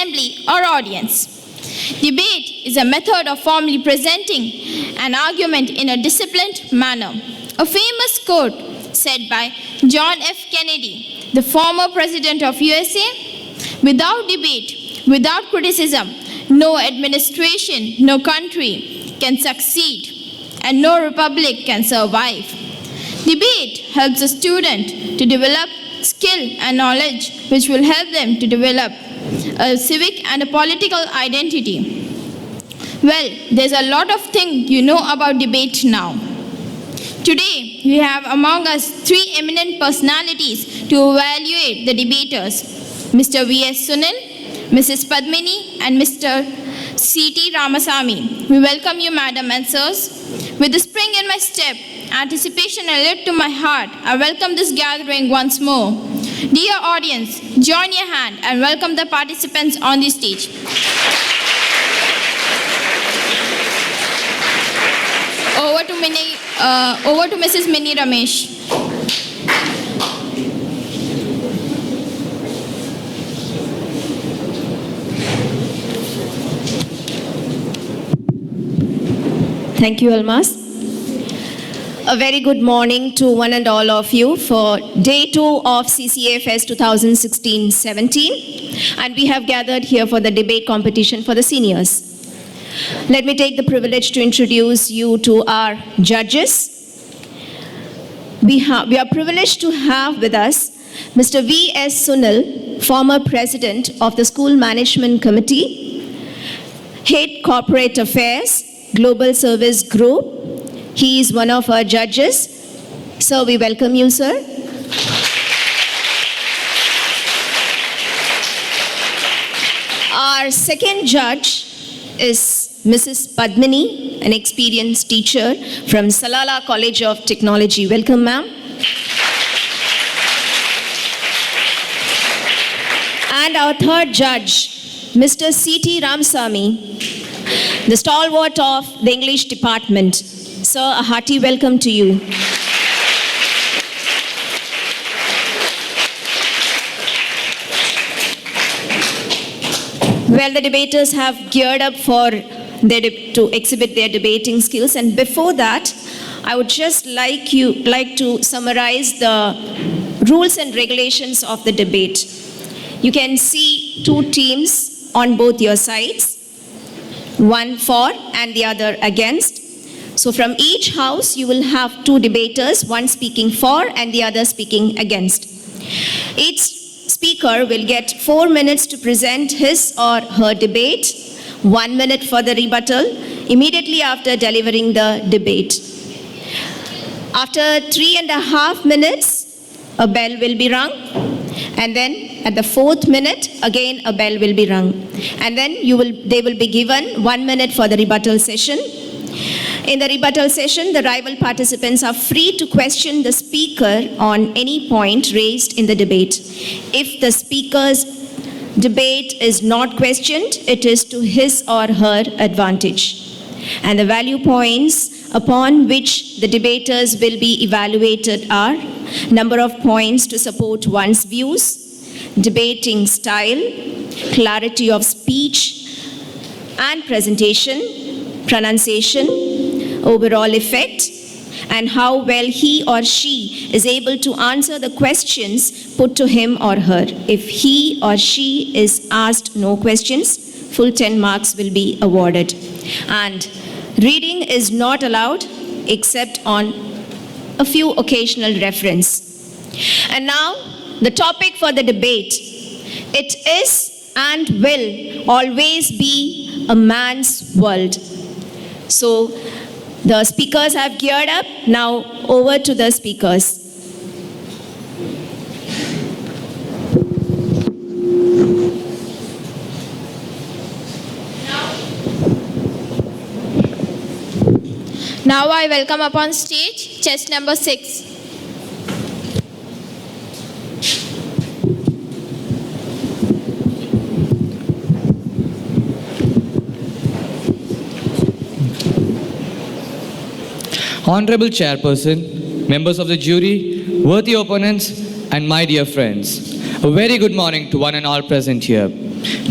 assembly or audience. Debate is a method of formally presenting an argument in a disciplined manner. A famous quote said by John F. Kennedy, the former president of USA, "Without debate, without criticism, no administration, no country can succeed, and no republic can survive." Debate helps a student to develop skill and knowledge which will help them to develop a civic and a political identity. Well, there's a lot of things you know about debate now. Today, we have among us three eminent personalities to evaluate the debaters: Mr. V.S. Sunil, Mrs. Padmini, and Mr. C.T. Ramasamy. We welcome you, madam and sirs. With the spring in my step, anticipation and lit to my heart, I welcome this gathering once more. Dear audience, join your hand and welcome the participants on the stage. Over to Mrs. Mini Ramesh. Thank you, Almas. A very good morning to one and all of you for Day 2 of CCA Fest 2016-17. And we have gathered here for the debate competition for the seniors. Let me take the privilege to introduce you to our judges. We are privileged to have with us Mr. V.S. Sunil, former president of the School Management Committee, Head Corporate Affairs, Global Service Group. He is one of our judges. So we welcome you, sir. Our second judge is Mrs. Padmini, an experienced teacher from Salala College of Technology. Welcome, ma'am. And our third judge, Mr. C.T. Ramasamy, the stalwart of the English department. Sir, a hearty welcome to you. Well, the debaters have geared up to exhibit their debating skills, and before that, I would just like to summarize the rules and regulations of the debate. You can see two teams on both your sides, one for and the other against. So from each house, you will have two debaters, one speaking for and the other speaking against. Each speaker will get 4 minutes to present his or her debate, 1 minute for the rebuttal, immediately after delivering the debate. After 3.5 minutes, a bell will be rung, and then at the 4th minute, again a bell will be rung. And then they will be given 1 minute for the rebuttal session. In the rebuttal session, the rival participants are free to question the speaker on any point raised in the debate. If the speaker's debate is not questioned, it is to his or her advantage. And the value points upon which the debaters will be evaluated are number of points to support one's views, debating style, clarity of speech and presentation, pronunciation, overall effect, and how well he or she is able to answer the questions put to him or her. If he or she is asked no questions, full 10 marks will be awarded. And reading is not allowed except on a few occasional reference. And now, the topic for the debate. It is and will always be a man's world. So, the speakers have geared up. Now, over to the speakers. Now I welcome upon stage chest number 6. Honorable Chairperson, members of the jury, worthy opponents, and my dear friends, a very good morning to one and all present here.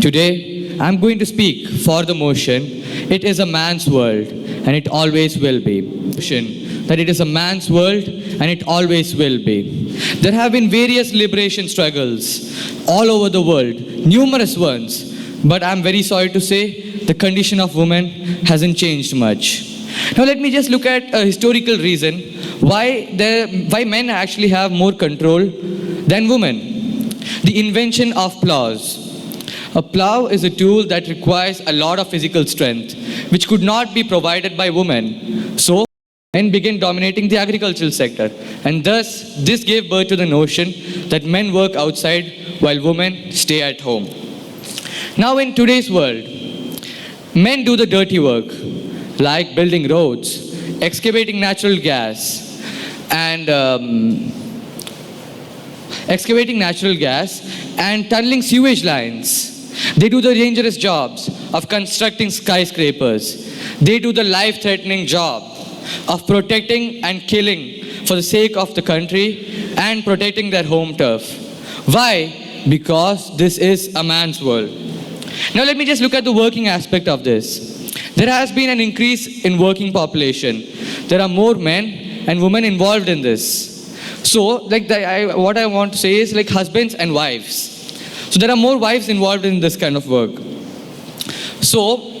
Today, I'm going to speak for the motion, it is a man's world, and it always will be. That it is a man's world, and it always will be. There have been various liberation struggles all over the world, numerous ones, but I'm very sorry to say, the condition of women hasn't changed much. Now let me just look at a historical reason why men actually have more control than women. The invention of plows. A plow is a tool that requires a lot of physical strength, which could not be provided by women. So, men began dominating the agricultural sector, and thus this gave birth to the notion that men work outside while women stay at home. Now in today's world, men do the dirty work, like building roads, excavating natural gas, and tunneling sewage lines. They do the dangerous jobs of constructing skyscrapers. They do the life-threatening job of protecting and killing for the sake of the country and protecting their home turf. Why? Because this is a man's world. Now let me just look at the working aspect of this. There has been an increase in working population. There are more men and women involved in this. So, what I want to say is like husbands and wives. So there are more wives involved in this kind of work. So,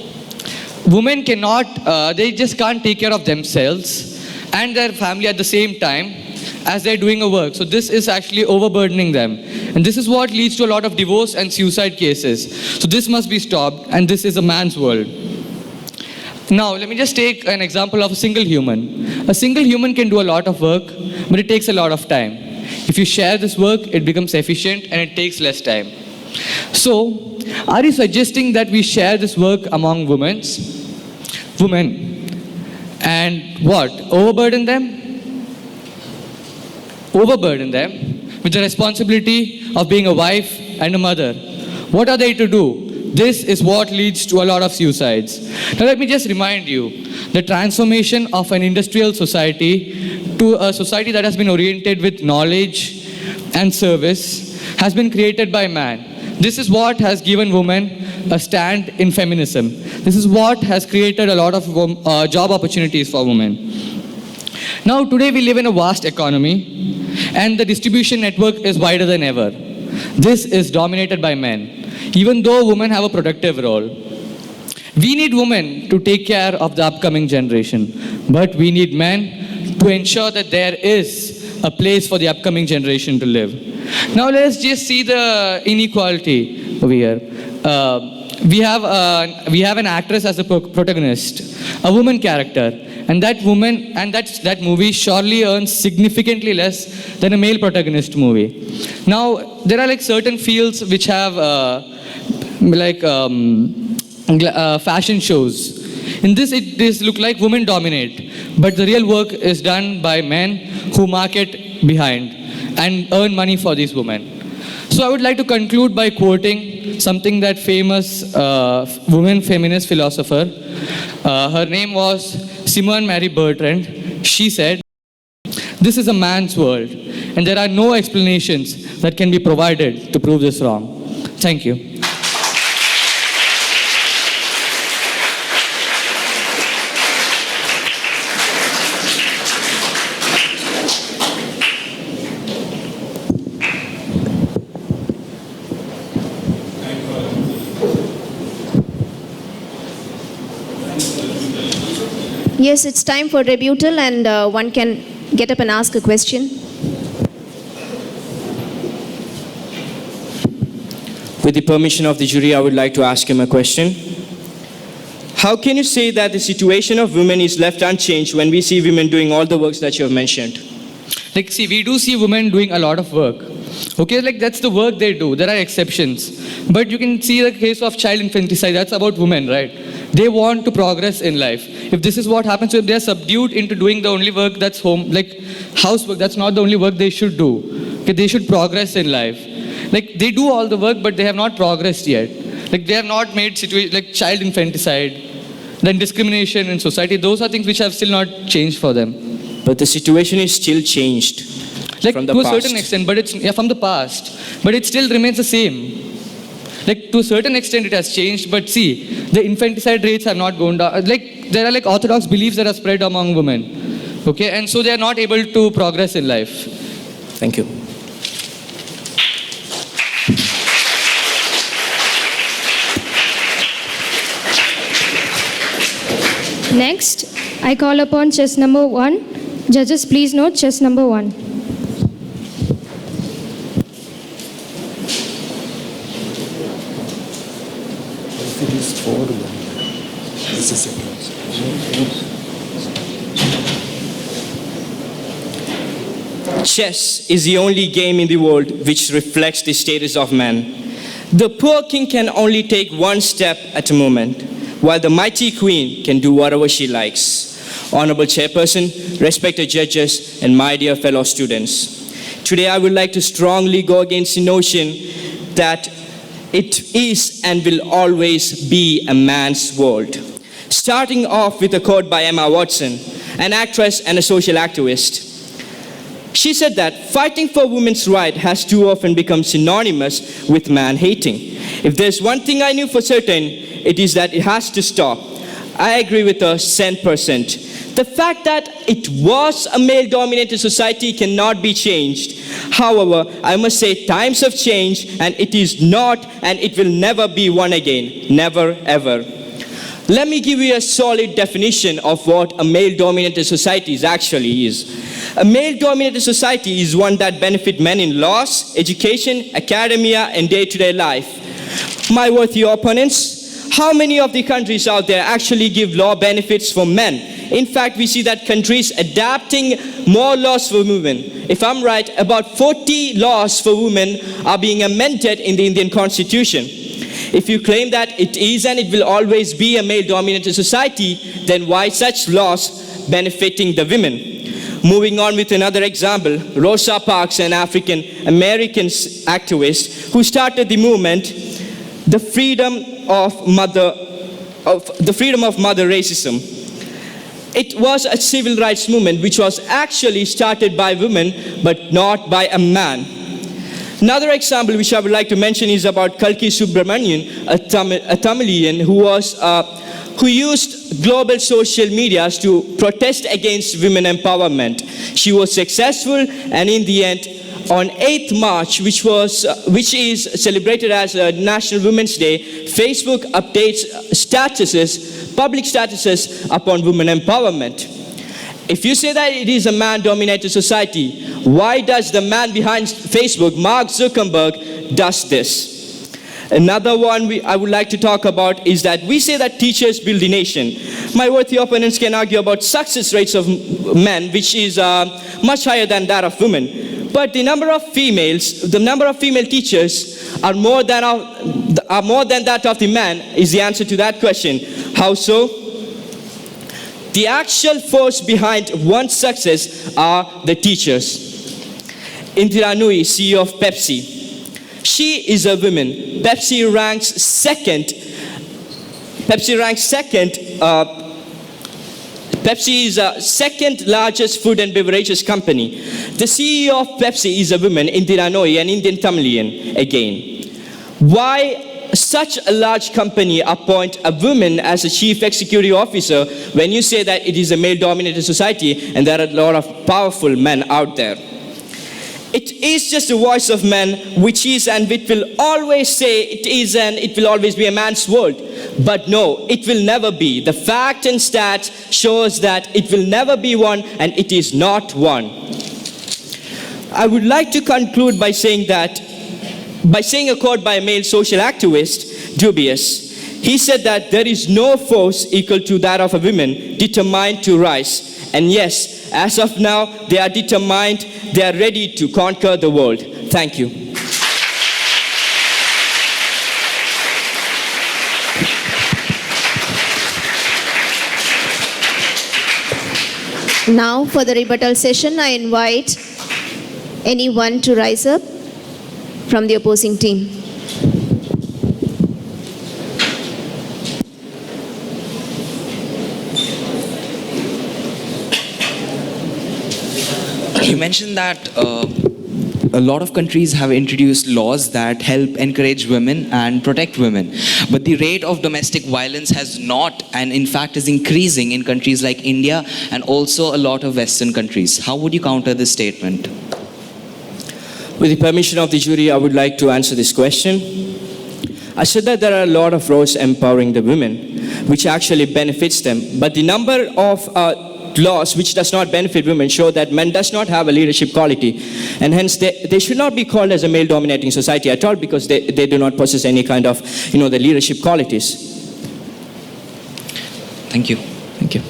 women they just can't take care of themselves and their family at the same time as they're doing a work. So this is actually overburdening them. And this is what leads to a lot of divorce and suicide cases. So this must be stopped, and this is a man's world. Now, let me just take an example of a single human. A single human can do a lot of work, but it takes a lot of time. If you share this work, it becomes efficient and it takes less time. So, are you suggesting that we share this work among women? And what? Overburden them? Overburden them with the responsibility of being a wife and a mother. What are they to do? This is what leads to a lot of suicides. Now let me just remind you, the transformation of an industrial society to a society that has been oriented with knowledge and service has been created by man. This is what has given women a stand in feminism. This is what has created a lot of job opportunities for women. Now today we live in a vast economy, and the distribution network is wider than ever. This is dominated by men. Even though women have a productive role, we need women to take care of the upcoming generation, but we need men to ensure that there is a place for the upcoming generation to live. Now let's just see the inequality over here. We have an actress as a protagonist, a woman character, and that movie surely earns significantly less than a male protagonist movie. Now there are like certain fields which have fashion shows. In this, it does look like women dominate, but the real work is done by men who market behind and earn money for these women. So I would like to conclude by quoting something that famous woman feminist philosopher, her name was Simone Mary Bertrand. She said, "This is a man's world, and there are no explanations that can be provided to prove this wrong." Thank you. Yes, it's time for rebuttal, and one can get up and ask a question. With the permission of the jury, I would like to ask him a question. How can you say that the situation of women is left unchanged when we see women doing all the works that you have mentioned? Like, see, we do see women doing a lot of work. Okay, like that's the work they do. There are exceptions. But you can see the case of child infanticide. That's about women, right? They want to progress in life. If this is what happens, if they're subdued into doing the only work that's home, like housework, that's not the only work they should do. Okay, they should progress in life. Like they do all the work, but they have not progressed yet. Like they have not made situations like child infanticide, then discrimination in society. Those are things which have still not changed for them. But the situation is still changed. Like from the to past. a certain extent, but it's from the past. But it still remains the same. Like, to a certain extent, it has changed, but see, the infanticide rates have not gone down. Like, there are like orthodox beliefs that are spread among women. Okay, and so they are not able to progress in life. Thank you. Next, I call upon chess number 1. Judges, please note chess number 1. If it is 4, this is second. Chess is the only game in the world which reflects the status of man. The poor king can only take one step at a moment, while the mighty queen can do whatever she likes. Honorable Chairperson, respected judges, and my dear fellow students. Today I would like to strongly go against the notion that it is and will always be a man's world. Starting off with a quote by Emma Watson, an actress and a social activist. She said that fighting for women's rights has too often become synonymous with man-hating. If there's one thing I knew for certain, it is that it has to stop. I agree with her 10%. The fact that it was a male-dominated society cannot be changed. However, I must say times have changed and it is not and it will never be one again. Never, ever. Let me give you a solid definition of what a male-dominated society actually is. A male-dominated society is one that benefits men in laws, education, academia, and day-to-day life. My worthy opponents, how many of the countries out there actually give law benefits for men? In fact, we see that countries adapting more laws for women. If I'm right, about 40 laws for women are being amended in the Indian Constitution. If you claim that it is and it will always be a male-dominated society, then why such laws benefiting the women? Moving on with another example, Rosa Parks, an African-American activist who started the movement, the freedom of mother racism. It was a civil rights movement which was actually started by women but not by a man. Another example which I would like to mention is about Kalki Subramanian, a Tamilian who used global social media to protest against women empowerment. She was successful, and in the end, on 8th March, which is celebrated as National Women's Day, Facebook updates public statuses upon women empowerment. If you say that it is a man-dominated society, why does the man behind Facebook, Mark Zuckerberg, does this? Another one I would like to talk about is that we say that teachers build the nation. My worthy opponents can argue about success rates of men, which is much higher than that of women. But the number of female teachers are more than that of the men is the answer to that question. How so? The actual force behind one's success are the teachers. Indira Nooyi, CEO of Pepsi. She is a woman. Pepsi ranks second. Pepsi is the second largest food and beverages company. The CEO of Pepsi is a woman, Indira Nooyi, an Indian Tamilian again. Why such a large company appoint a woman as a chief executive officer when you say that it is a male-dominated society and there are a lot of powerful men out there? It is just the voice of men, which is and which will always say it is and it will always be a man's world. But no, it will never be. The fact and stats shows that it will never be one and it is not one. I would like to conclude by saying a quote by a male social activist, Dubious. He said that there is no force equal to that of a woman determined to rise. And yes, as of now, they are determined, they are ready to conquer the world. Thank you. Now for the rebuttal session, I invite anyone to rise up from the opposing team. You mentioned that a lot of countries have introduced laws that help encourage women and protect women. But the rate of domestic violence has not, and in fact is increasing in countries like India and also a lot of Western countries. How would you counter this statement? With the permission of the jury, I would like to answer this question. I said that there are a lot of laws empowering the women, which actually benefits them. But the number of laws which does not benefit women show that men does not have a leadership quality. And hence, they should not be called as a male-dominating society at all, because they do not possess any kind of, the leadership qualities. Thank you. Thank you.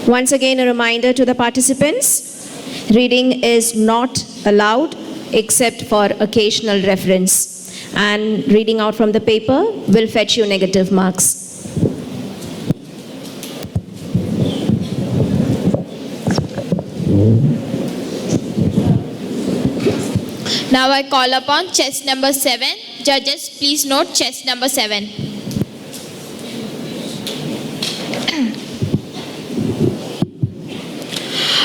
Once again, a reminder to the participants, reading is not allowed except for occasional reference. And reading out from the paper will fetch you negative marks. Now I call upon chest number 7. Judges, please note chest number 7.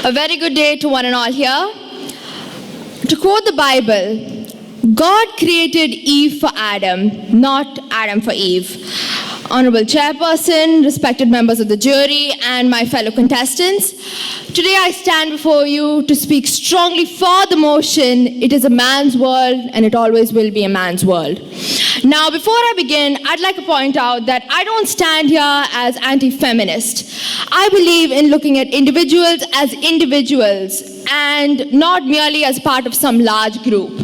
A very good day to one and all here. To quote the Bible, God created Eve for Adam, not Adam for Eve. Honorable Chairperson, respected members of the jury, and my fellow contestants, today I stand before you to speak strongly for the motion, it is a man's world and it always will be a man's world. Now, before I begin, I'd like to point out that I don't stand here as anti-feminist. I believe in looking at individuals as individuals and not merely as part of some large group.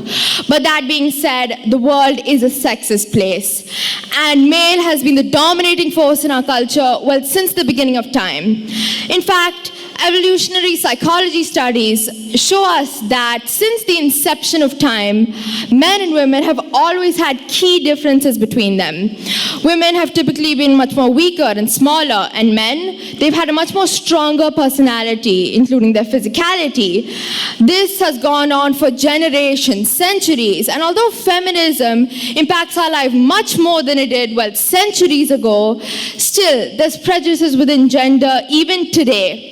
But that being said, the world is a sexist place. And male has been the dominating force in our culture, well, since the beginning of time. In fact, evolutionary psychology studies show us that since the inception of time, men and women have always had key differences between them. Women have typically been much more weaker and smaller, and men, they've had a much more stronger personality, including their physicality. This has gone on for generations, centuries, and although feminism impacts our life much more than it did, well, centuries ago, still, there's prejudices within gender even today.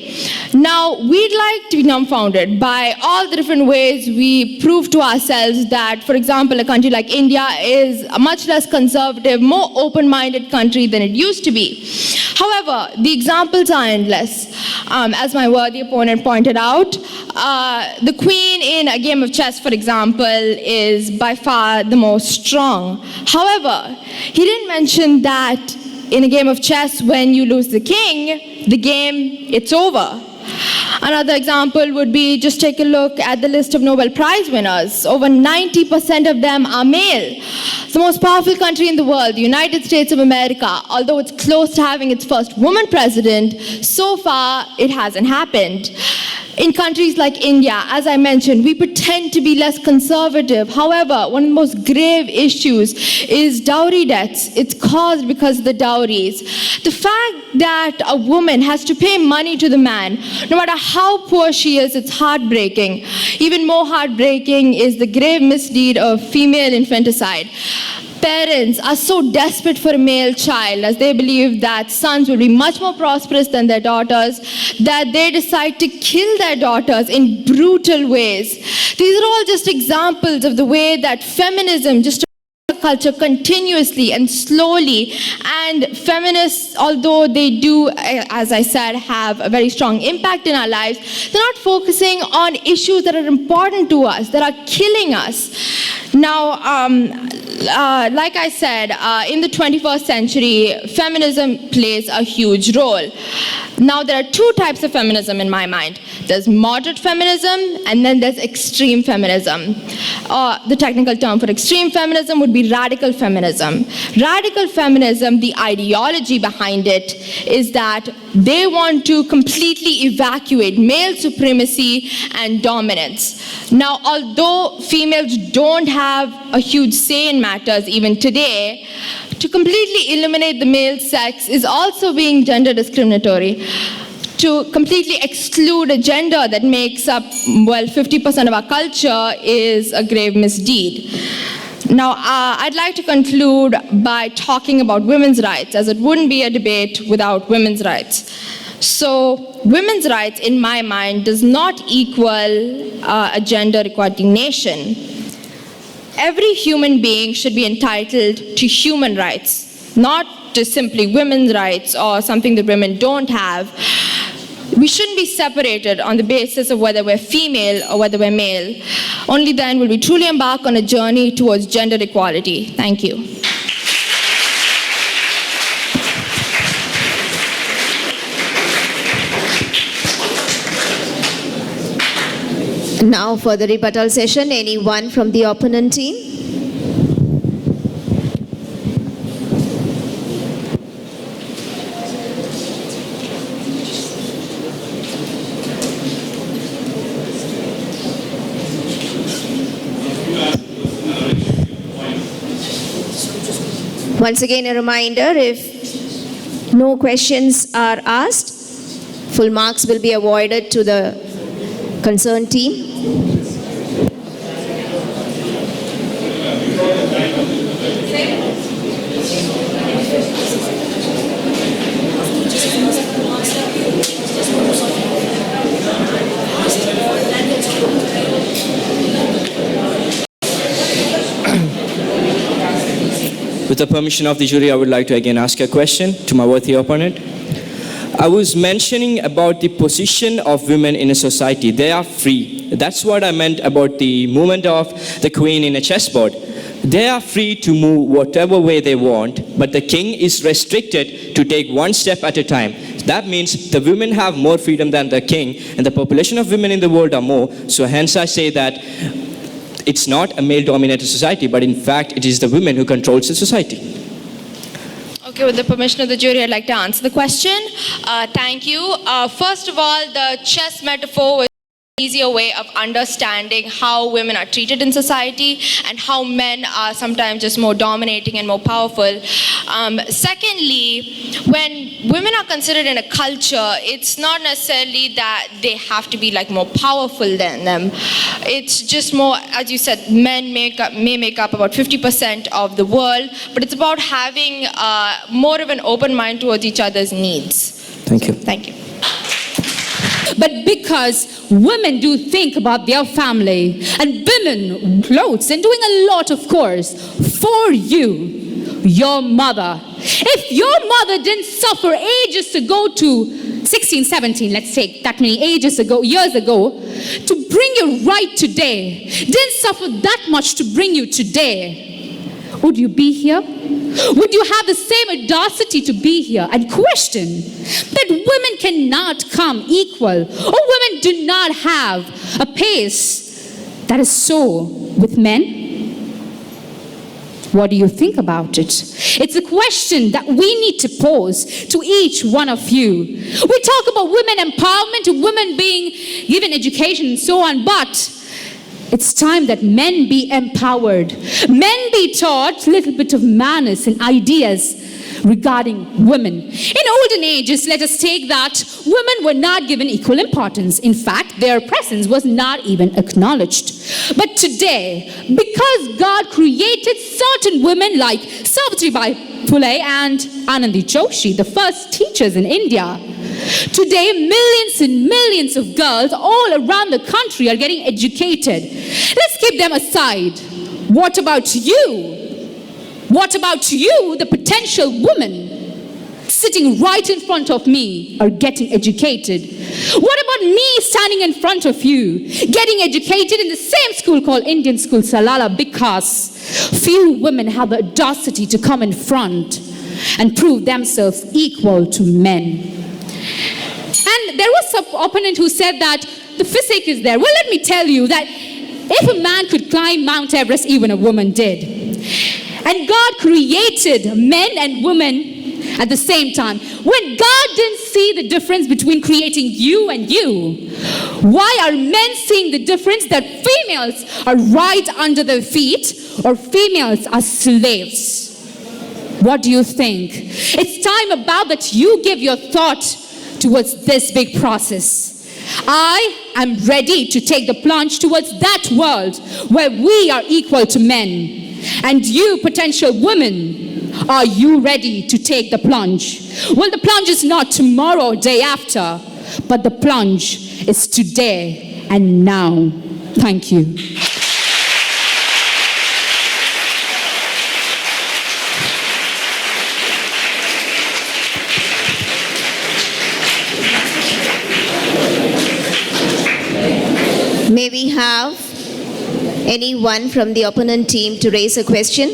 Now, we'd like to be dumbfounded by all the different ways we prove to ourselves that, for example, a country like India is a much less conservative, more open-minded country than it used to be. However, the examples are endless. As my worthy opponent pointed out, the queen in a game of chess, for example, is by far the most strong. However, he didn't mention that in a game of chess, when you lose the king, the game, it's over. Another example would be, just take a look at the list of Nobel Prize winners. Over 90% of them are male. The most powerful country in the world, the United States of America, although it's close to having its first woman president, so far it hasn't happened. In countries like India, as I mentioned, we pretend to be less conservative. However, one of the most grave issues is dowry debts. It's caused because of the dowries. The fact that a woman has to pay money to the man, no matter how poor she is, it's heartbreaking. Even more heartbreaking is the grave misdeed of female infanticide. Parents are so desperate for a male child, as they believe that sons will be much more prosperous than their daughters, that they decide to kill their daughters in brutal ways. These are all just examples of the way that feminism just culture continuously and slowly, and feminists, although they do, as I said, have a very strong impact in our lives, they're not focusing on issues that are important to us, that are killing us. Now, like I said, in the 21st century, feminism plays a huge role. Now, there are two types of feminism in my mind. There's moderate feminism, and then there's extreme feminism. The technical term for extreme feminism would be radical feminism. Radical feminism, the ideology behind it is that they want to completely evacuate male supremacy and dominance. Now, although females don't have a huge say in matters even today, to completely eliminate the male sex is also being gender discriminatory. To completely exclude a gender that makes up, 50% of our culture is a grave misdeed. Now, I'd like to conclude by talking about women's rights, as it wouldn't be a debate without women's rights. So, women's rights, in my mind, does not equal a gender equality nation. Every human being should be entitled to human rights, not just simply women's rights or something that women don't have. We shouldn't be separated on the basis of whether we're female or whether we're male. Only then will we truly embark on a journey towards gender equality. Thank you. Now for the rebuttal session, anyone from the opponent team? Once again, a reminder, if no questions are asked, full marks will be awarded to the concerned team. With the permission of the jury, I would like to again ask a question to my worthy opponent. I was mentioning about the position of women in a society. They are free. That's what I meant about the movement of the queen in a chessboard. They are free to move whatever way they want, but the king is restricted to take one step at a time. That means the women have more freedom than the king, and the population of women in the world are more. So hence I say that it's not a male-dominated society, but in fact it is the women who controls the society. Okay, with the permission of the jury, I'd like to answer the question. Thank you. First of all, the chess metaphor was an easier way of understanding how women are treated in society and how men are sometimes just more dominating and more powerful. Secondly, when women are considered in a culture, it's not necessarily that they have to be like more powerful than them. It's just more, as you said, men may make up about 50% of the world, but it's about having more of an open mind towards each other's needs. Thank you. Thank you. But because women do think about their family, and women clothes and doing a lot, of course, for you, your mother. If your mother didn't suffer ages ago to 16, 17, let's take that many years ago, to bring you right today, didn't suffer that much to bring you today, would you be here? Would you have the same audacity to be here and question that women cannot come equal, or women do not have a pace that is so with men? What do you think about it? It's a question that we need to pose to each one of you. We talk about women empowerment, women being given education and so on, but it's time that men be empowered. Men be taught a little bit of manners and ideas regarding women. In olden ages, let us take that women were not given equal importance. In fact, their presence was not even acknowledged. But today, because God created certain women like Savitribai Phule and Anandi Joshi, the first teachers in India, today, millions and millions of girls all around the country are getting educated. Let's keep them aside. What about you? What about you, the potential woman sitting right in front of me, are getting educated? What about me standing in front of you, getting educated in the same school called Indian School Salala? Because few women have the audacity to come in front and prove themselves equal to men. And there was some opponent who said that the physique is there. Well, let me tell you that if a man could climb Mount Everest, even a woman did. And God created men and women at the same time. When God didn't see the difference between creating you and you, why are men seeing the difference that females are right under their feet or females are slaves? What do you think? It's time about that you give your thought towards this big process. I am ready to take the plunge towards that world where we are equal to men. And you, potential women, are you ready to take the plunge? Well, the plunge is not tomorrow or day after, but the plunge is today and now. Thank you. May we have anyone from the opponent team to raise a question?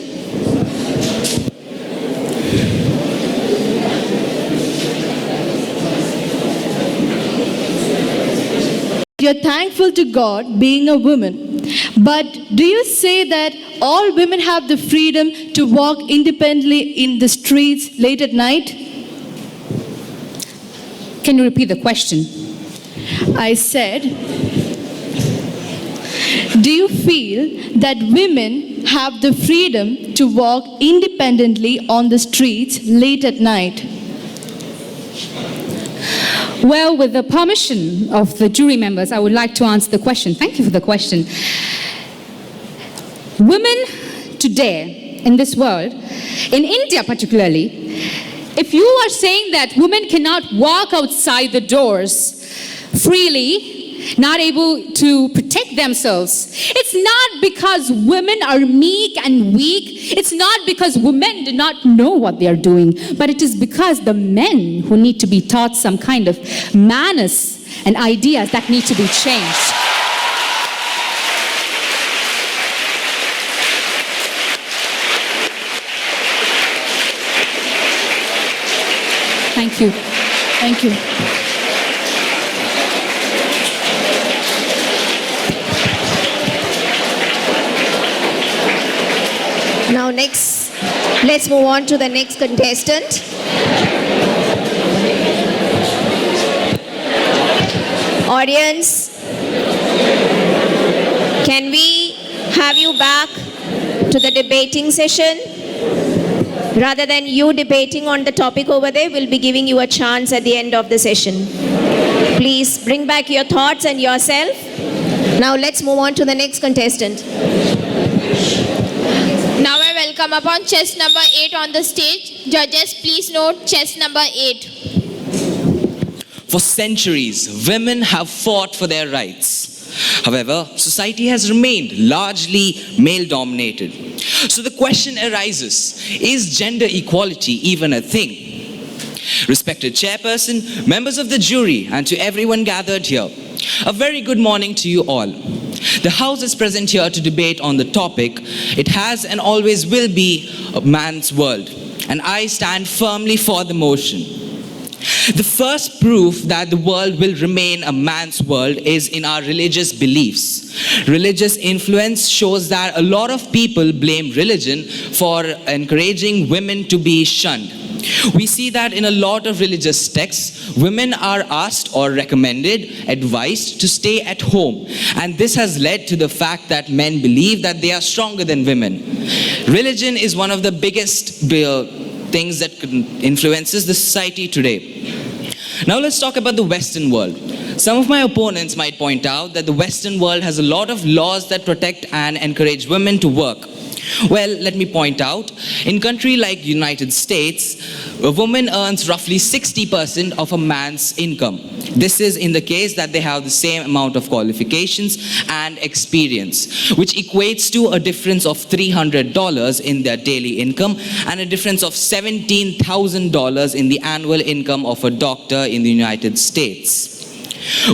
You're thankful to God being a woman, but do you say that all women have the freedom to walk independently in the streets late at night? Can you repeat the question? I said, do you feel that women have the freedom to walk independently on the streets late at night? Well, with the permission of the jury members, I would like to answer the question. Thank you for the question. Women today in this world, in India particularly, if you are saying that women cannot walk outside the doors freely, not able to protect themselves, it's not because women are meek and weak. It's not because women do not know what they are doing, but it is because the men who need to be taught some kind of manners and ideas that need to be changed. Thank you. Thank you. Now let's move on to the next contestant. Audience, can we have you back to the debating session? Rather than you debating on the topic over there, we'll be giving you a chance at the end of the session. Please bring back your thoughts and yourself. Now let's move on to the next contestant. Now I welcome upon chess number 8 on the stage. Judges, please note chess number 8. For centuries, women have fought for their rights. However, society has remained largely male-dominated. So the question arises, is gender equality even a thing? Respected chairperson, members of the jury, and to everyone gathered here, a very good morning to you all. The House is present here to debate on the topic, it has and always will be a man's world, and I stand firmly for the motion. The first proof that the world will remain a man's world is in our religious beliefs. Religious influence shows that a lot of people blame religion for encouraging women to be shunned. We see that in a lot of religious texts, women are asked or recommended, advised to stay at home. And this has led to the fact that men believe that they are stronger than women. Religion is one of the biggest things that influences the society today. Now let's talk about the Western world. Some of my opponents might point out that the Western world has a lot of laws that protect and encourage women to work. Well, let me point out, in a country like United States, a woman earns roughly 60% of a man's income. This is in the case that they have the same amount of qualifications and experience, which equates to a difference of $300 in their daily income and a difference of $17,000 in the annual income of a doctor in the United States.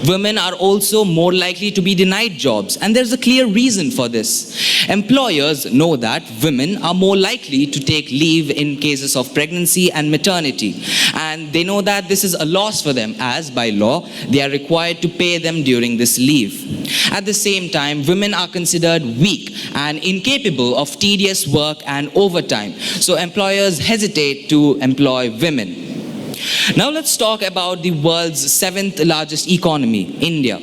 Women are also more likely to be denied jobs, and there's a clear reason for this. Employers know that women are more likely to take leave in cases of pregnancy and maternity, and they know that this is a loss for them, as by law they are required to pay them during this leave. At the same time, women are considered weak and incapable of tedious work and overtime, so employers hesitate to employ women. Now let's talk about the world's 7th largest economy, India.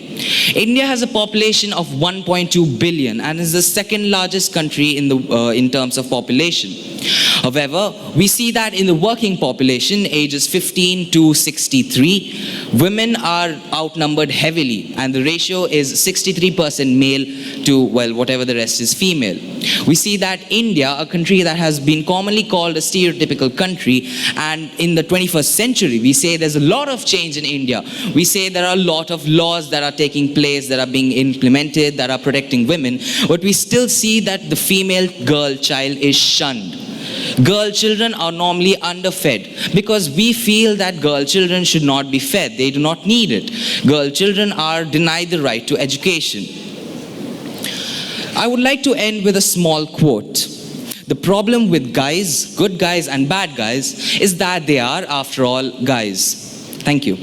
India has a population of 1.2 billion and is the 2nd largest country in terms of population. However, we see that in the working population, ages 15 to 63, women are outnumbered heavily, and the ratio is 63% male to, well, whatever the rest is female. We see that India, a country that has been commonly called a stereotypical country, and in the 21st century, we say there's a lot of change in India. We say there are a lot of laws that are taking place, that are being implemented, that are protecting women, but we still see that the female girl child is shunned. Girl children are normally underfed because we feel that girl children should not be fed. They do not need it. Girl children are denied the right to education. I would like to end with a small quote. The problem with guys, good guys and bad guys, is that they are, after all, guys. Thank you.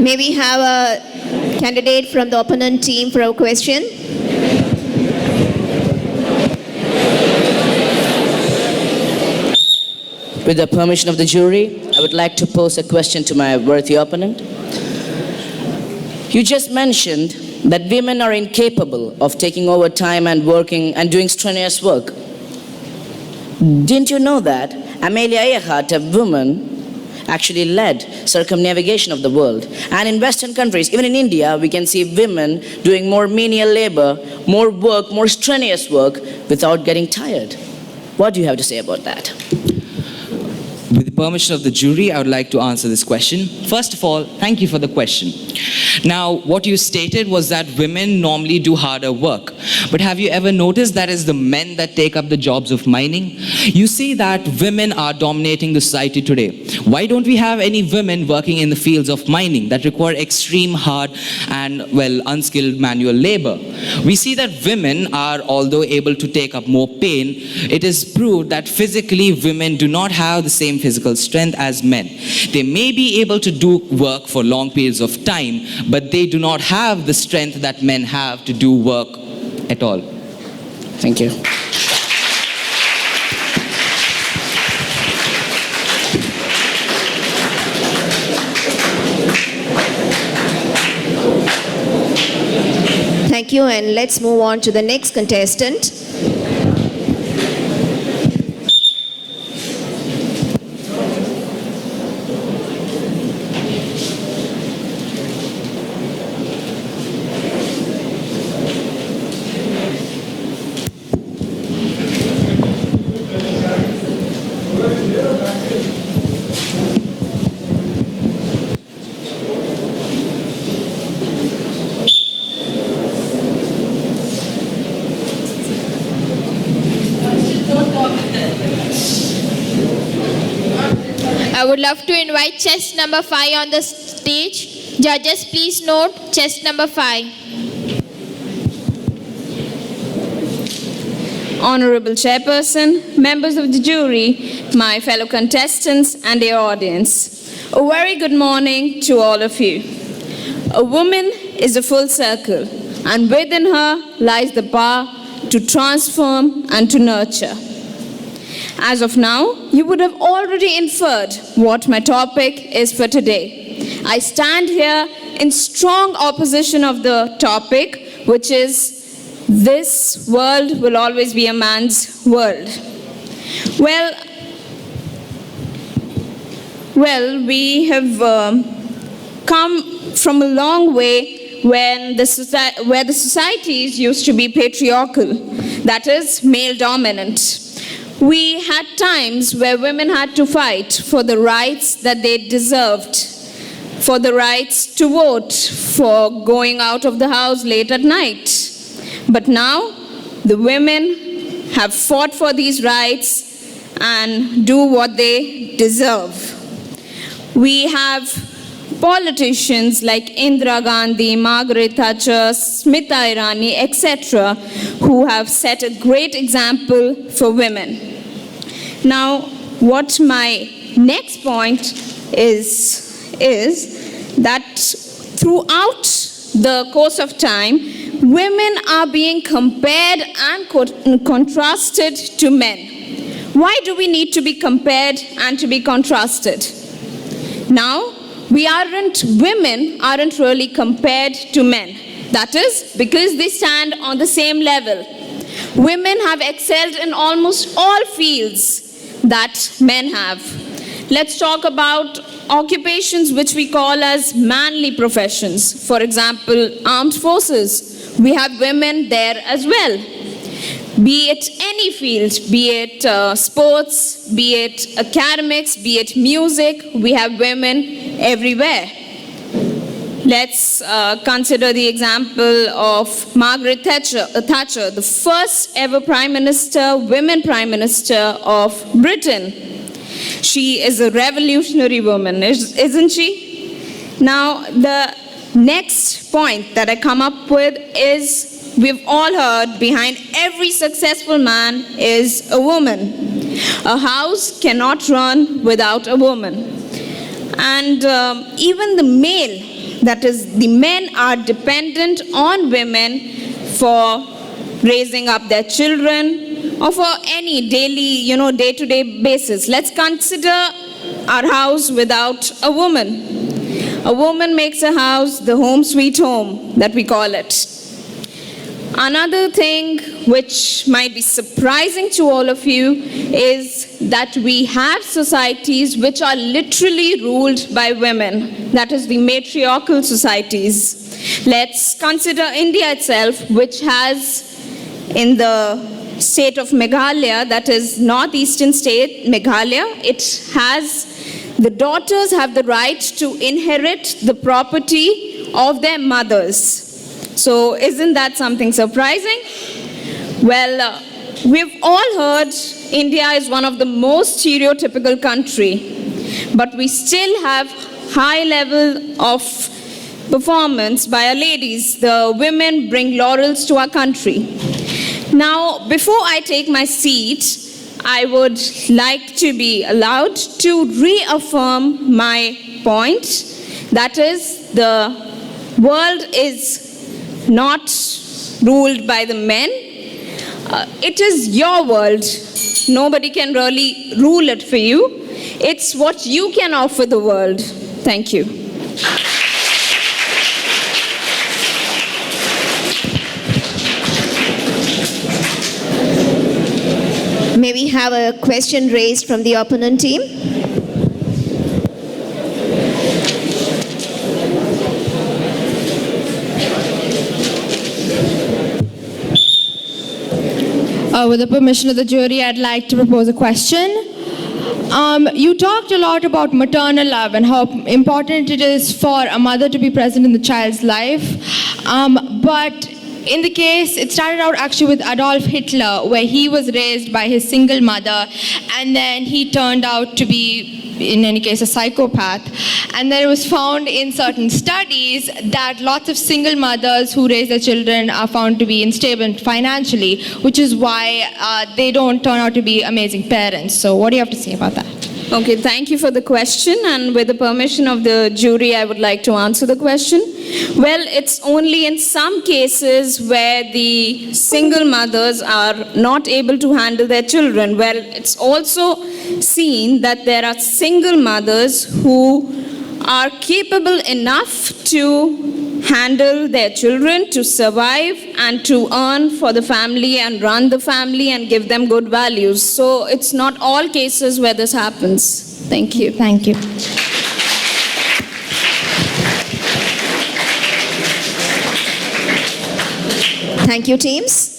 May we have a candidate from the opponent team for a question? With the permission of the jury, I would like to pose a question to my worthy opponent. You just mentioned that women are incapable of taking over time and working and doing strenuous work. Didn't you know that Amelia Earhart, a woman, actually led circumnavigation of the world? And in Western countries, even in India, we can see women doing more menial labor, more work, more strenuous work without getting tired. What do you have to say about that? With the permission of the jury, I would like to answer this question. First of all, thank you for the question. Now, what you stated was that women normally do harder work. But have you ever noticed that it's the men that take up the jobs of mining? You see that women are dominating the society today. Why don't we have any women working in the fields of mining that require extreme hard and, well, unskilled manual labor? We see that women are, although able to take up more pain, it is proved that physically women do not have the same physical strength as men. They may be able to do work for long periods of time, but they do not have the strength that men have to do work at all. Thank you. Thank you, and let's move on to the next contestant. I would love to invite chest number 5 on the stage. Judges, please note chest number 5. Honorable Chairperson, members of the jury, my fellow contestants and your audience, a very good morning to all of you. A woman is a full circle, and within her lies the power to transform and to nurture. As of now, you would have already inferred what my topic is for today. I stand here in strong opposition of the topic, which is this world will always be a man's world. Well, we have come from a long way where the societies used to be patriarchal, that is, male dominant. We had times where women had to fight for the rights that they deserved, for the rights to vote, for going out of the house late at night. But now, the women have fought for these rights and do what they deserve. We have politicians like Indira Gandhi, Margaret Thatcher, Smita Irani, etc., who have set a great example for women. Now, what my next point is that throughout the course of time, women are being compared and contrasted to men. Why do we need to be compared and to be contrasted? Now, women aren't really compared to men. That is because they stand on the same level. Women have excelled in almost all fields that men have. Let's talk about occupations which we call as manly professions. For example, armed forces. We have women there as well. Be it any field, be it sports, be it academics, be it music, we have women everywhere. Let's consider the example of Margaret Thatcher, the first ever women prime minister of Britain. She is a revolutionary woman, isn't she? Now, the next point that I come up with is, we've all heard behind every successful man is a woman. A house cannot run without a woman. And even the men are dependent on women for raising up their children or for any daily, day-to-day basis. Let's consider our house without a woman. A woman makes a house the home sweet home that we call it. Another thing which might be surprising to all of you is that we have societies which are literally ruled by women. That is the matriarchal societies. Let's consider India itself, which has, in the state of Meghalaya, that is northeastern state, Meghalaya, the daughters have the right to inherit the property of their mothers. So isn't that something surprising? Well, we've all heard India is one of the most stereotypical country, but we still have high level of performance by our ladies. The women bring laurels to our country. Now, before I take my seat, I would like to be allowed to reaffirm my point. That is, the world is not ruled by the men. It is your world. Nobody can really rule it for you. It's what you can offer the world. Thank you. May we have a question raised from the opponent team? With the permission of the jury, I'd like to propose a question. You talked a lot about maternal love and how important it is for a mother to be present in the child's life. But in the case, it started out actually with Adolf Hitler, where he was raised by his single mother, and then he turned out to be, in any case, a psychopath. And then it was found in certain studies that lots of single mothers who raise their children are found to be unstable financially, which is why they don't turn out to be amazing parents. So what do you have to say about that? Okay, thank you for the question, and with the permission of the jury, I would like to answer the question. Well, it's only in some cases where the single mothers are not able to handle their children. Well, it's also seen that there are single mothers who are capable enough to handle their children, to survive and to earn for the family and run the family and give them good values. So it's not all cases where this happens. Thank you. Thank you. Thank you, teams.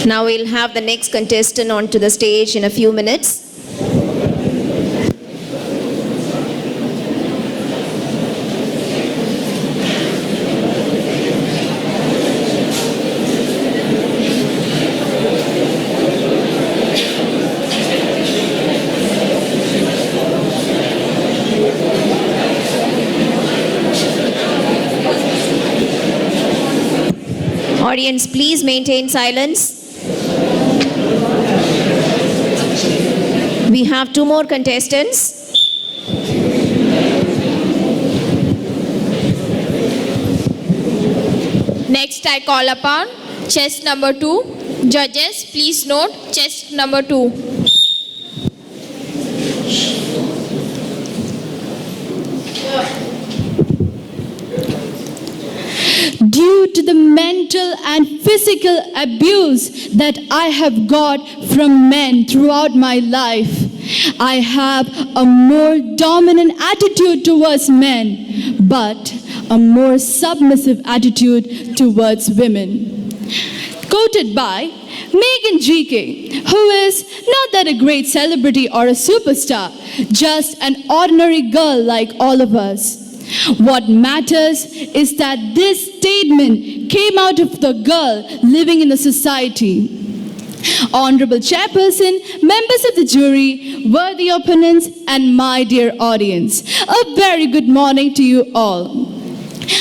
Now we'll have the next contestant onto the stage in a few minutes. Audience, please maintain silence. We have two more contestants. Next, I call upon chest number 2. Judges, please note chest number 2. Due to the mental and physical abuse that I have got from men throughout my life, I have a more dominant attitude towards men, but a more submissive attitude towards women. Quoted by Megan GK, who is not that a great celebrity or a superstar, just an ordinary girl like all of us. What matters is that this statement came out of the girl living in the society. Honorable Chairperson, members of the jury, worthy opponents, and my dear audience, a very good morning to you all.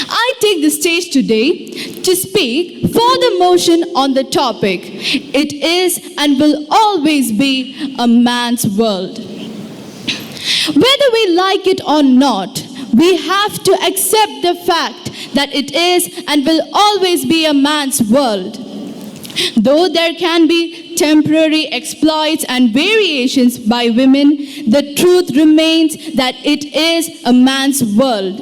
I take the stage today to speak for the motion on the topic, it is and will always be a man's world. Whether we like it or not, we have to accept the fact that it is and will always be a man's world. Though there can be temporary exploits and variations by women, the truth remains that it is a man's world.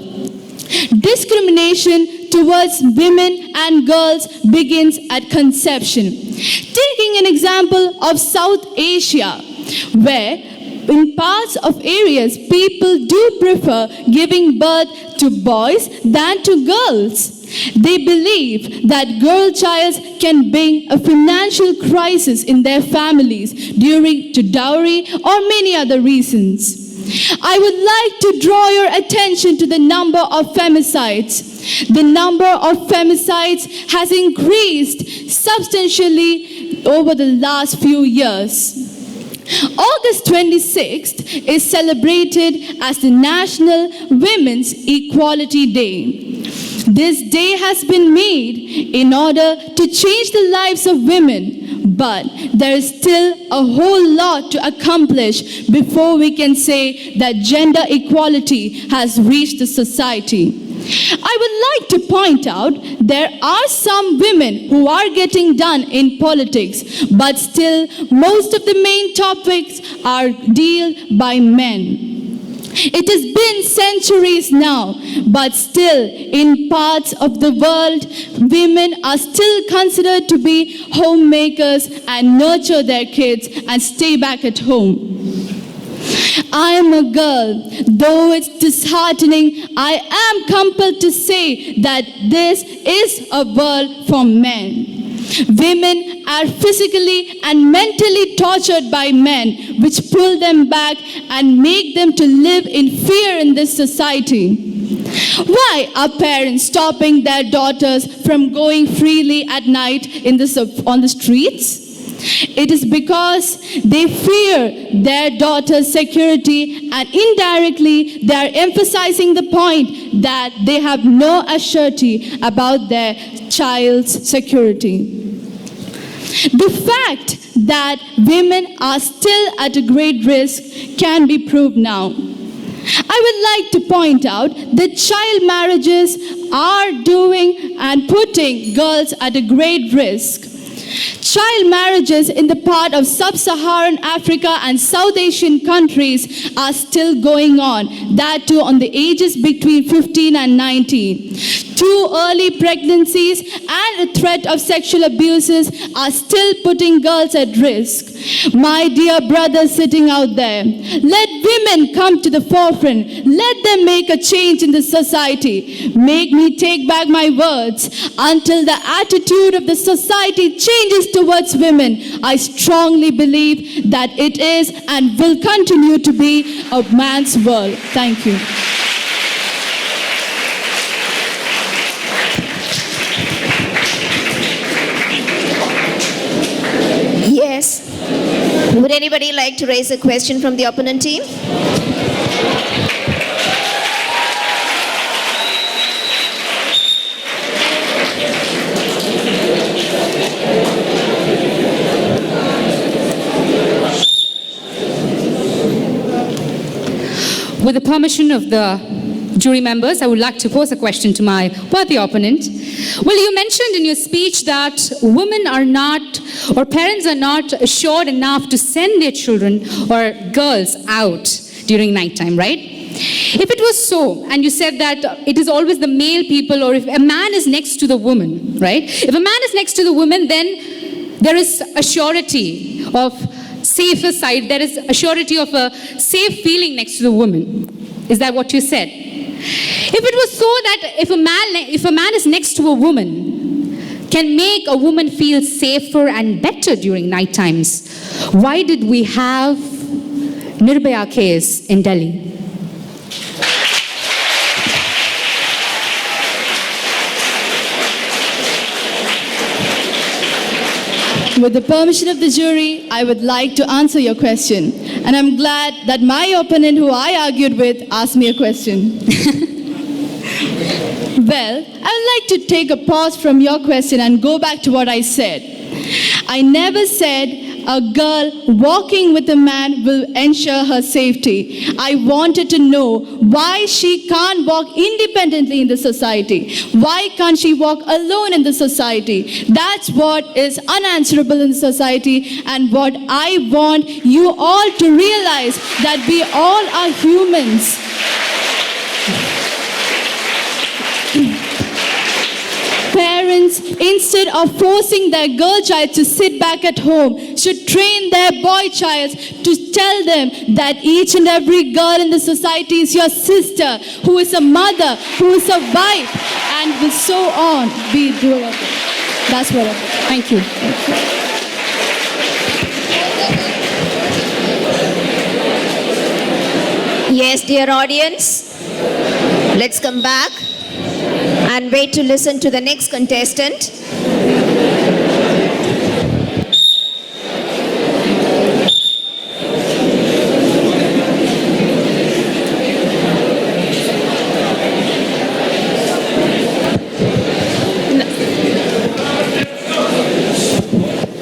Discrimination towards women and girls begins at conception. Taking an example of South Asia, where in parts of areas, people do prefer giving birth to boys than to girls. They believe that girl child can bring a financial crisis in their families due to dowry or many other reasons. I would like to draw your attention to the number of femicides. The number of femicides has increased substantially over the last few years. August 26th is celebrated as the National Women's Equality Day. This day has been made in order to change the lives of women, but there is still a whole lot to accomplish before we can say that gender equality has reached the society. I would like to point out there are some women who are getting done in politics, but still most of the main topics are dealt by men. It has been centuries now, but still in parts of the world, women are still considered to be homemakers and nurture their kids and stay back at home. I am a girl. Though it's disheartening, I am compelled to say that this is a world for men. Women are physically and mentally tortured by men, which pull them back and make them to live in fear in this society. Why are parents stopping their daughters from going freely at night on the streets? It is because they fear their daughter's security, and indirectly they are emphasizing the point that they have no assurity about their child's security. The fact that women are still at a great risk can be proved now. I would like to point out that child marriages are doing and putting girls at a great risk. Child marriages in the part of sub-Saharan Africa and South Asian countries are still going on, that too on the ages between 15 and 19. Too early pregnancies and a threat of sexual abuses are still putting girls at risk. My dear brothers sitting out there, let women come to the forefront. Let them make a change in the society. Make me take back my words. Until the attitude of the society changes towards women, I strongly believe that it is and will continue to be a man's world. Thank you. Yes. Would anybody like to raise a question from the opponent team? With the permission of the jury members, I would like to pose a question to my worthy opponent. Well, you mentioned in your speech that women are not, or parents are not assured enough to send their children or girls out during nighttime, right? If it was so, and you said that it is always the male people, or if a man is next to the woman, right? If a man is next to the woman, then there is a surety of safer side, there is a surety of a safe feeling next to the woman. Is that what you said? If it was so that if a man is next to a woman can make a woman feel safer and better during night times, why did we have Nirbhaya case in Delhi? With the permission of the jury, I would like to answer your question. And I'm glad that my opponent, who I argued with, asked me a question. Well, I would like to take a pause from your question and go back to what I said. I never said a girl walking with a man will ensure her safety. I wanted to know why she can't walk independently in the society. Why can't she walk alone in the society? That's what is unanswerable in society, and what I want you all to realize, that we all are humans. Parents, instead of forcing their girl child to sit back at home, should train their boy child to tell them that each and every girl in the society is your sister, who is a mother, who is a wife, and will so on be doing it. That's what I think. Thank you. Yes, dear audience, let's come back and wait to listen to the next contestant.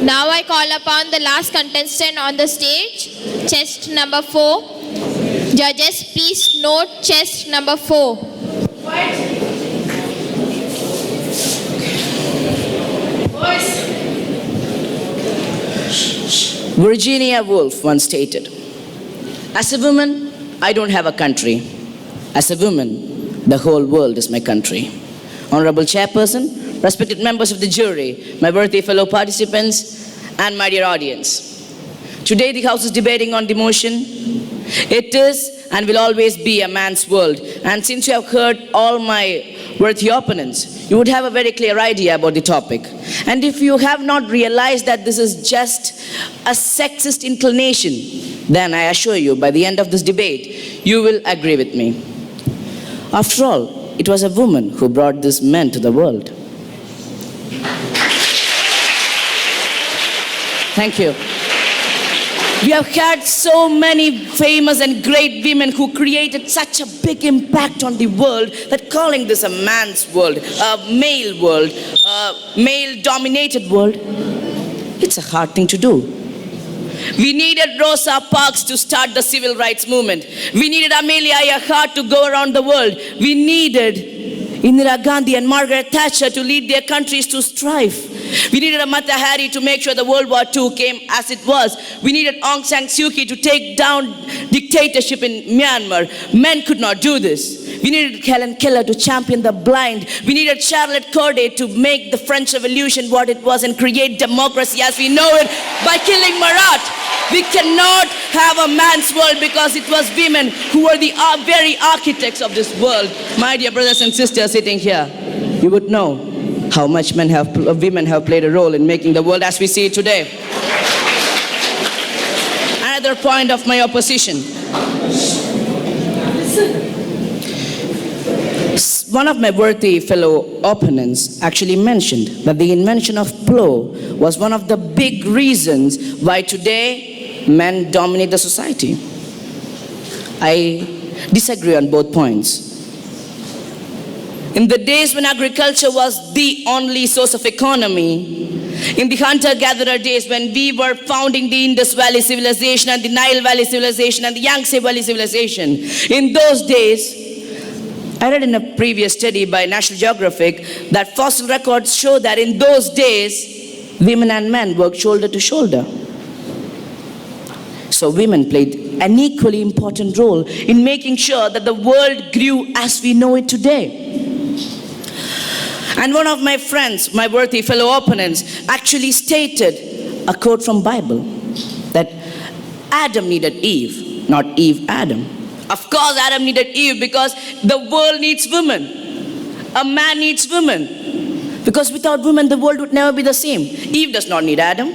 Now I call upon the last contestant on the stage, chest number 4. Judges, please note chest number 4. Virginia Woolf once stated, "As a woman, I don't have a country. As a woman, the whole world is my country." Honorable Chairperson, respected members of the jury, my worthy fellow participants, and my dear audience. Today the House is debating on the motion, "It is and will always be a man's world." And since you have heard all my worthy opponents, you would have a very clear idea about the topic. And if you have not realized that this is just a sexist inclination, then I assure you, by the end of this debate, you will agree with me. After all, it was a woman who brought these men to the world. Thank you. We have had so many famous and great women who created such a big impact on the world that calling this a man's world, a male-dominated world, it's a hard thing to do. We needed Rosa Parks to start the civil rights movement. We needed Amelia Earhart to go around the world. We needed Indira Gandhi and Margaret Thatcher to lead their countries to strive. We needed Mata Hari to make sure the World War II came as it was. We needed Aung San Suu Kyi to take down dictatorship in Myanmar. Men could not do this. We needed Helen Keller to champion the blind. We needed Charlotte Corday to make the French Revolution what it was and create democracy as we know it by killing Marat. We cannot have a man's world because it was women who were the very architects of this world. My dear brothers and sisters sitting here, you would know how much women have played a role in making the world as we see it today. Another point of my opposition. One of my worthy fellow opponents actually mentioned that the invention of plow was one of the big reasons why today men dominate the society. I disagree on both points. In the days when agriculture was the only source of economy, in the hunter-gatherer days when we were founding the Indus Valley civilization and the Nile Valley civilization and the Yangtze Valley civilization, in those days, I read in a previous study by National Geographic that fossil records show that in those days, women and men worked shoulder to shoulder. So women played an equally important role in making sure that the world grew as we know it today. And one of my friends, my worthy fellow opponents, actually stated a quote from Bible that Adam needed Eve, not Eve Adam. Of course, Adam needed Eve because the world needs women. A man needs women. Because without women, the world would never be the same. Eve does not need Adam.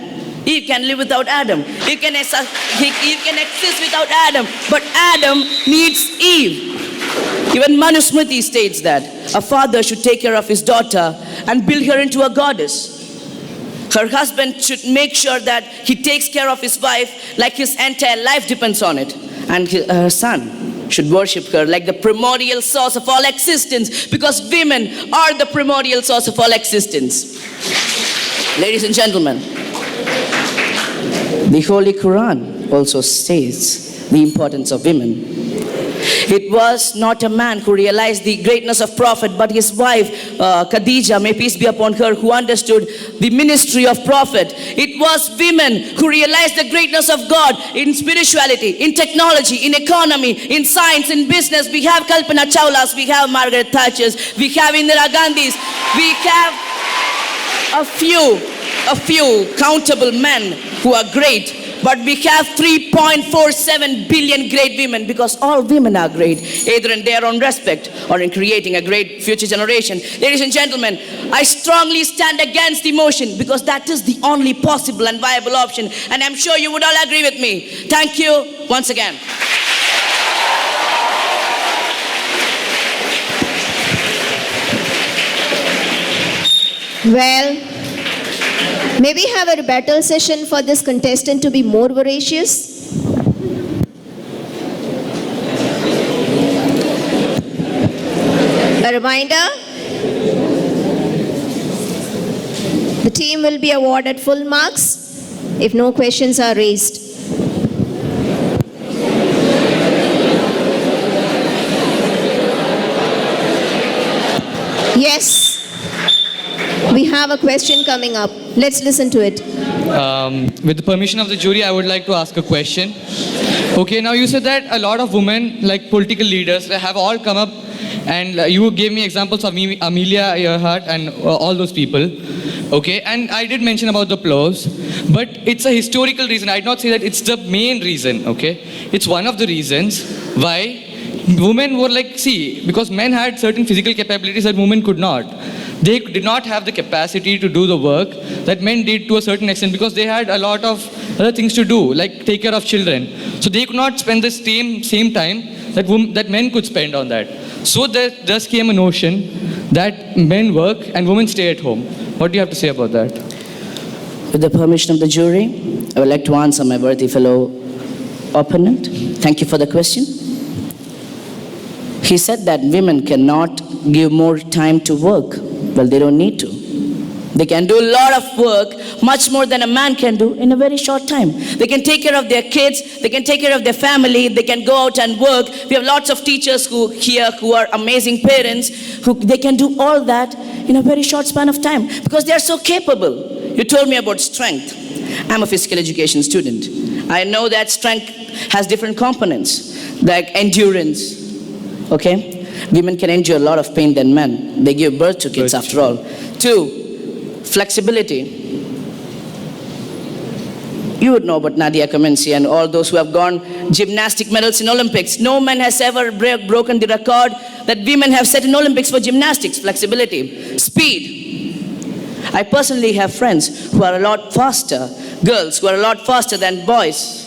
Eve can live without Adam. Eve can exist without Adam. But Adam needs Eve. Even Manusmriti states that a father should take care of his daughter and build her into a goddess. Her husband should make sure that he takes care of his wife like his entire life depends on it. And her son should worship her like the primordial source of all existence, because women are the primordial source of all existence. Ladies and gentlemen, the Holy Quran also states the importance of women. It was not a man who realized the greatness of Prophet, but his wife, Khadija, may peace be upon her, who understood the ministry of Prophet. It was women who realized the greatness of God in spirituality, in technology, in economy, in science, in business. We have Kalpana Chawlas, we have Margaret Thatchers, we have Indira Gandhis, we have a few countable men who are great. But we have 3.47 billion great women, because all women are great, either in their own respect or in creating a great future generation. Ladies and gentlemen, I strongly stand against the motion, because that is the only possible and viable option. And I'm sure you would all agree with me. Thank you once again. Well, may we have a rebuttal session for this contestant to be more voracious? A reminder, the team will be awarded full marks if no questions are raised. Yes. We have a question coming up. Let's listen to it. With the permission of the jury, I would like to ask a question. Okay, now you said that a lot of women, like political leaders, have all come up, and you gave me examples of Amelia Earhart and all those people. Okay, and I did mention about the plows, but it's a historical reason. I did not say that it's the main reason, okay? It's one of the reasons why women were because men had certain physical capabilities that women could not. They did not have the capacity to do the work that men did to a certain extent, because they had a lot of other things to do, like take care of children. So they could not spend the same time that men could spend on that. So there thus came a notion that men work and women stay at home. What do you have to say about that? With the permission of the jury, I would like to answer my worthy fellow opponent. Thank you for the question. He said that women cannot give more time to work. Well, they don't need to. They can do a lot of work, much more than a man can do in a very short time. They can take care of their kids, they can take care of their family, they can go out and work. We have lots of teachers who are amazing parents, they can do all that in a very short span of time, because they are so capable. You told me about strength. I'm a physical education student. I know that strength has different components, like endurance, okay? Women can endure a lot of pain than men. They give birth to kids after all. 2, flexibility. You would know about Nadia Comaneci and all those who have gone gymnastic medals in Olympics. No man has ever broken the record that women have set in Olympics for gymnastics, flexibility, speed. I personally have friends who are a lot faster, girls who are a lot faster than boys.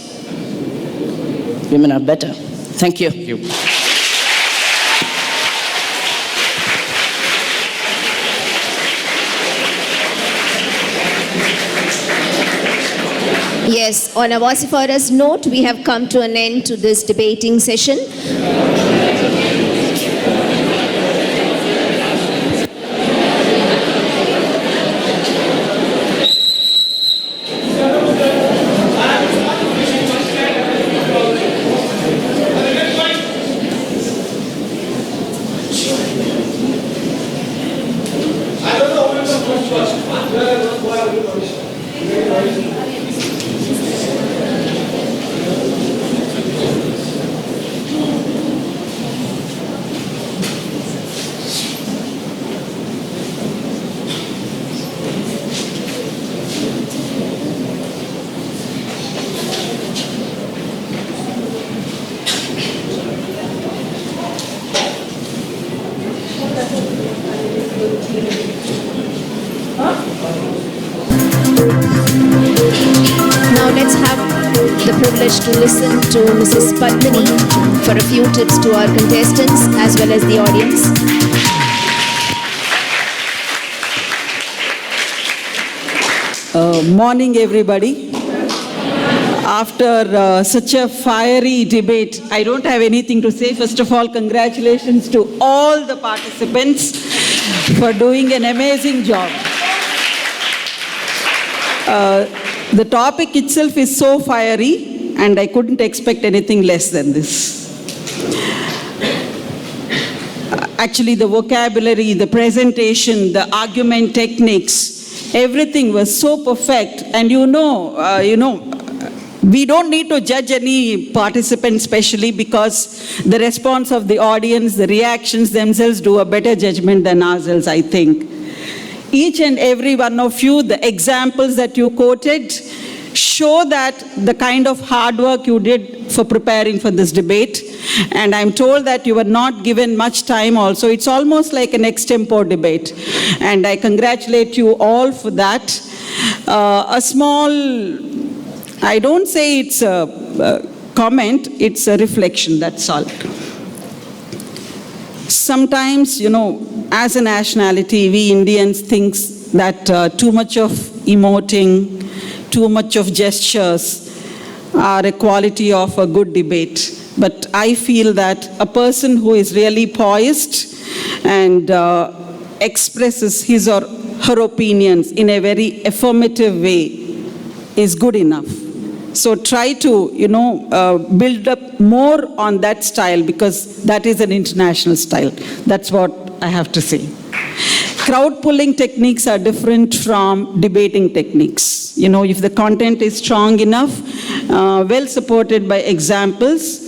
Women are better. Thank you. Thank you. Yes, on a vociferous note, we have come to an end to this debating session. Now let's have the privilege to listen to Mrs. Padmini for a few tips to our contestants as well as the audience. Morning, everybody. After such a fiery debate, I don't have anything to say. First of all, congratulations to all the participants for doing an amazing job. The topic itself is so fiery, and I couldn't expect anything less than this. Actually, the vocabulary, the presentation, the argument techniques, everything was so perfect. And we don't need to judge any participant specially, because the response of the audience, the reactions themselves do a better judgment than ourselves, I think. Each and every one of you, the examples that you quoted show that the kind of hard work you did for preparing for this debate. And I'm told that you were not given much time also. It's almost like an extempore debate. And I congratulate you all for that. A small, I don't say it's a comment, it's a reflection, that's all. Sometimes, as a nationality, we Indians think that too much of emoting, too much of gestures are a quality of a good debate. But I feel that a person who is really poised and expresses his or her opinions in a very affirmative way is good enough. So try to, build up more on that style, because that is an international style. That's what I have to say. Crowd pulling techniques are different from debating techniques. If the content is strong enough, well supported by examples,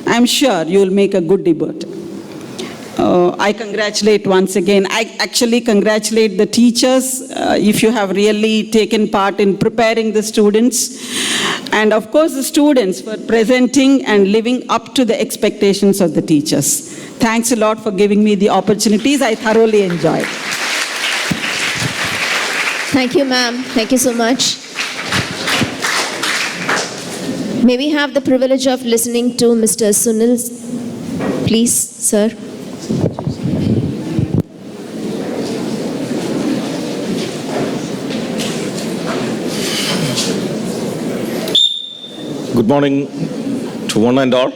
I'm sure you'll make a good debate. I congratulate once again. I actually congratulate the teachers if you have really taken part in preparing the students. And of course the students for presenting and living up to the expectations of the teachers. Thanks a lot for giving me the opportunities. I thoroughly enjoyed. Thank you, ma'am. Thank you so much. May we have the privilege of listening to Mr. Sunil, please, sir. Good morning to one and all.